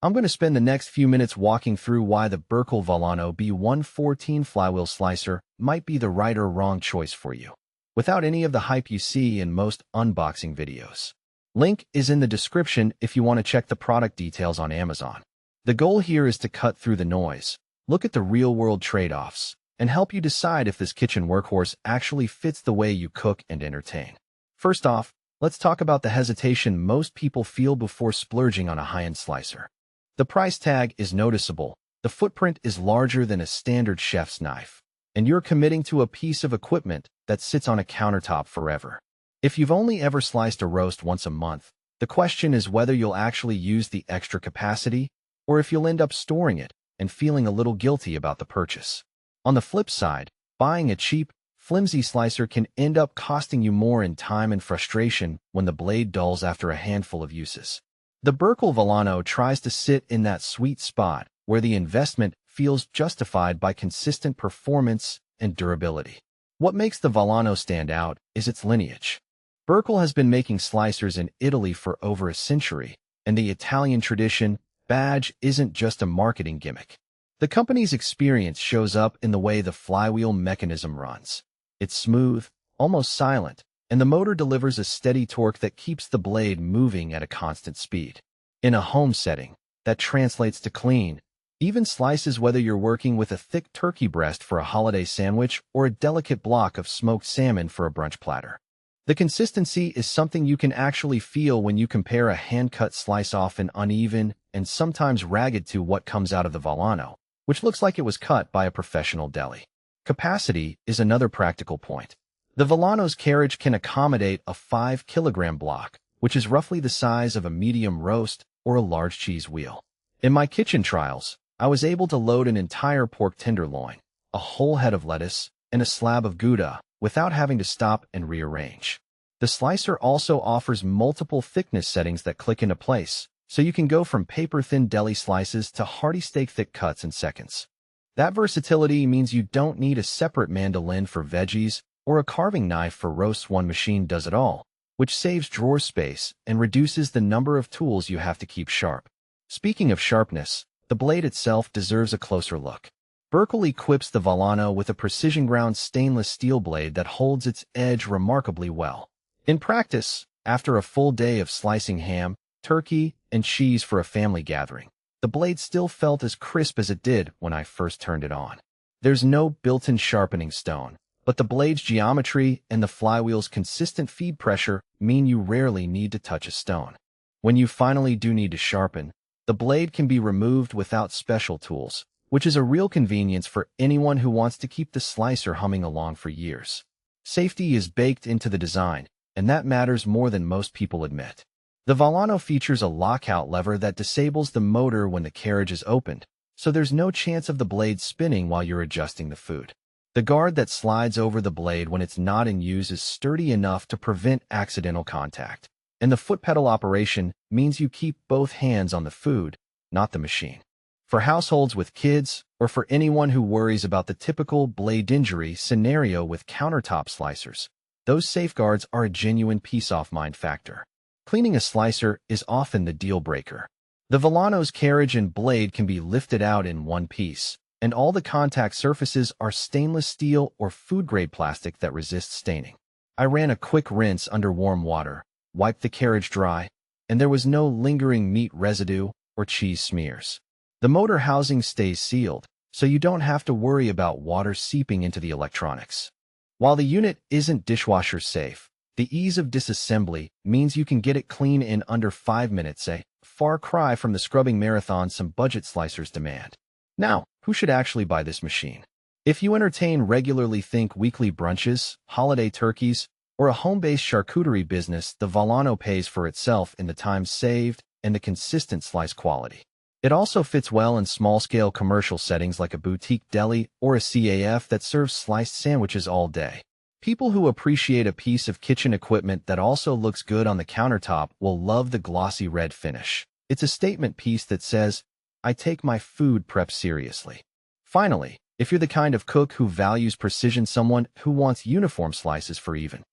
I'm going to spend the next few minutes walking through why the Berkel Volano B114 Flywheel Slicer might be the right or wrong choice for you, without any of the hype you see in most unboxing videos. Link is in the description if you want to check the product details on Amazon. The goal here is to cut through the noise, look at the real-world trade-offs, and help you decide if this kitchen workhorse actually fits the way you cook and entertain. First off, let's talk about the hesitation most people feel before splurging on a high-end slicer. The price tag is noticeable, the footprint is larger than a standard chef's knife, and you're committing to a piece of equipment that sits on a countertop forever. If you've only ever sliced a roast once a month, the question is whether you'll actually use the extra capacity or if you'll end up storing it and feeling a little guilty about the purchase. On the flip side, buying a cheap, flimsy slicer can end up costing you more in time and frustration when the blade dulls after a handful of uses. The Berkel Volano tries to sit in that sweet spot where the investment feels justified by consistent performance and durability. What makes the Volano stand out is its lineage. Berkel has been making slicers in Italy for over a century, and the Italian tradition badge isn't just a marketing gimmick. The company's experience shows up in the way the flywheel mechanism runs. It's smooth, almost silent, and the motor delivers a steady torque that keeps the blade moving at a constant speed. In a home setting, that translates to clean, even slices whether you're working with a thick turkey breast for a holiday sandwich or a delicate block of smoked salmon for a brunch platter. The consistency is something you can actually feel when you compare a hand-cut slice often uneven and sometimes ragged to what comes out of the Volano, which looks like it was cut by a professional deli. Capacity is another practical point. The Volano's carriage can accommodate a 5-kilogram block, which is roughly the size of a medium roast or a large cheese wheel. In my kitchen trials, I was able to load an entire pork tenderloin, a whole head of lettuce, and a slab of Gouda without having to stop and rearrange. The slicer also offers multiple thickness settings that click into place, so you can go from paper-thin deli slices to hearty steak-thick cuts in seconds. That versatility means you don't need a separate mandolin for veggies or a carving knife for roasts. One machine does it all, which saves drawer space and reduces the number of tools you have to keep sharp. Speaking of sharpness, the blade itself deserves a closer look. Berkel equips the Volano with a precision-ground stainless steel blade that holds its edge remarkably well. In practice, after a full day of slicing ham, turkey, and cheese for a family gathering, the blade still felt as crisp as it did when I first turned it on. There's no built-in sharpening stone, but the blade's geometry and the flywheel's consistent feed pressure mean you rarely need to touch a stone. When you finally do need to sharpen, the blade can be removed without special tools, which is a real convenience for anyone who wants to keep the slicer humming along for years. Safety is baked into the design, and that matters more than most people admit. The Volano features a lockout lever that disables the motor when the carriage is opened, so there's no chance of the blade spinning while you're adjusting the food. The guard that slides over the blade when it's not in use is sturdy enough to prevent accidental contact, and the foot pedal operation means you keep both hands on the food, not the machine. For households with kids, or for anyone who worries about the typical blade injury scenario with countertop slicers, those safeguards are a genuine peace-of-mind factor. Cleaning a slicer is often the deal-breaker. The Volano's carriage and blade can be lifted out in one piece, and all the contact surfaces are stainless steel or food-grade plastic that resists staining. I ran a quick rinse under warm water, wiped the carriage dry, and there was no lingering meat residue or cheese smears. The motor housing stays sealed, so you don't have to worry about water seeping into the electronics. While the unit isn't dishwasher safe, the ease of disassembly means you can get it clean in under 5 minutes, a far cry from the scrubbing marathon some budget slicers demand. Now, who should actually buy this machine? If you entertain regularly, think weekly brunches, holiday turkeys, or a home-based charcuterie business, the Volano pays for itself in the time saved and the consistent slice quality. It also fits well in small-scale commercial settings like a boutique deli or a CAF that serves sliced sandwiches all day. People who appreciate a piece of kitchen equipment that also looks good on the countertop will love the glossy red finish. It's a statement piece that says, "I take my food prep seriously." Finally, if you're the kind of cook who values precision, someone who wants uniform slices for even,